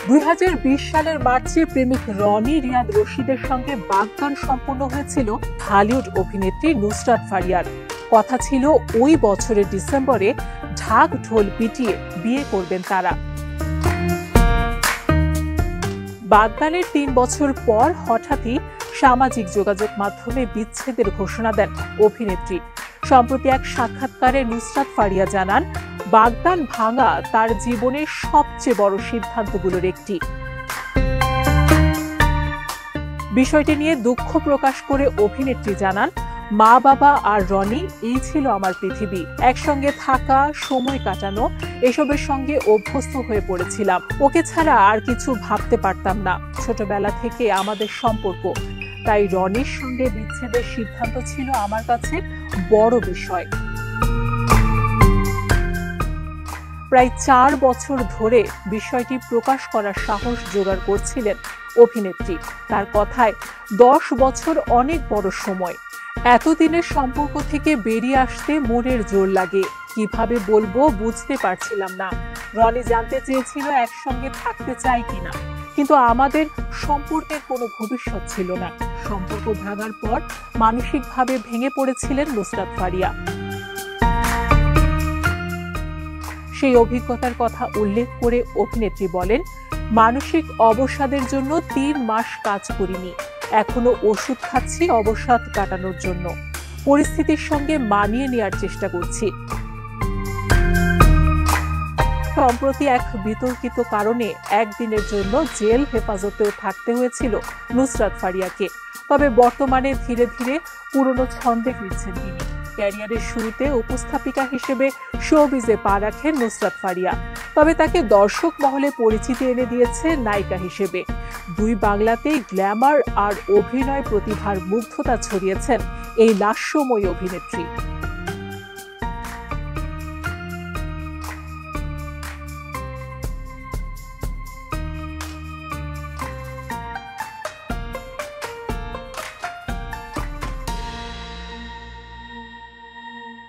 2020 সালের মার্চে প্রেমিক রনি রিয়াদ রশিদের সঙ্গে বাগদান সম্পন্ন হয়েছিল ঢালিউড অভিনেত্রী নুসরাত ফারিয়ার। কথা ছিল ওই বছরের ডিসেম্বরে ঢাক ঢোল পিটিয়ে বিয়ে করবেন তারা। বাগদানের 3 বছর পর হঠাৎই সামাজিক যোগাযোগ মাধ্যমে বিচ্ছেদের ঘোষণা দেন অভিনেত্রী। সম্প্রতি এক সাক্ষাৎকারে নুসরাত ফারিয়া জানান, বাগদান ভাঙা তার জীবনের সবচেয়ে বড় সিদ্ধান্তগুলোর একটি। বিষয়টি নিয়ে দুঃখ প্রকাশ করে অভিনেত্রী জানান, মা বাবা আর রনি এই ছিল আমার পৃথিবী। একসঙ্গে থাকা, সময় কাটানো, এসবের সঙ্গে অভ্যস্ত হয়ে পড়েছিলাম। ওকে ছাড়া আর কিছু ভাবতে পারতাম না। ছোটবেলা থেকে আমাদের সম্পর্ক, তাই রনির সঙ্গে বিচ্ছেদের সিদ্ধান্ত ছিল আমার কাছে বড় বিষয়। প্রায় 4 বছর ধরে বিষয়টি প্রকাশ করার সাহস জোগাড় করছিলেন অভিনেত্রী। তার কথায় 10 বছর অনেক বড় সময়। এতদিনের সম্পর্ক থেকে বেরিয়ে আসতে মনের জোর লাগে। কিভাবে বলবো বুঝতে পারছিলাম না। রনি জানতে চেয়েছিল একসঙ্গে থাকতে চাই কিনা, কিন্তু আমাদের সম্পর্কের কোনো ভবিষ্যৎ ছিল না। সম্পর্ক ভাঙার পর মানসিকভাবে ভেঙে পড়েছিলেন নুসরাত ফারিয়া। সেই অভিজ্ঞতার কথা উল্লেখ করে অভিনেত্রী বলেন, মানসিক অবসাদের জন্য 3 মাস কাজ করিনি। এখনো ওষুধ খাচ্ছি অবসাদ কাটানোর জন্য। পরিস্থিতির সঙ্গে মানিয়ে নেওয়ার চেষ্টা করছি। সম্প্রতি এক বিতর্কিত কারণে একদিনের জন্য জেল হেফাজতেও থাকতে হয়েছিল নুসরাত ফারিয়াকে। তবে বর্তমানে ধীরে ধীরে পুরনো ছন্দে ফিরছেন তিনি। ক্যারিয়ারের শুরুতে উপস্থাপিকা হিসেবে শোবিজে পা রাখেন নুসরাত ফারিয়া। তবে তাকে দর্শক মহলে পরিচিতি এনে দিয়েছে নায়িকা হিসেবে। 2 বাংলাতেই গ্ল্যামার আর অভিনয় প্রতিভার মুগ্ধতা ছড়িয়েছেন এই লাস্যময়ী অভিনেত্রী।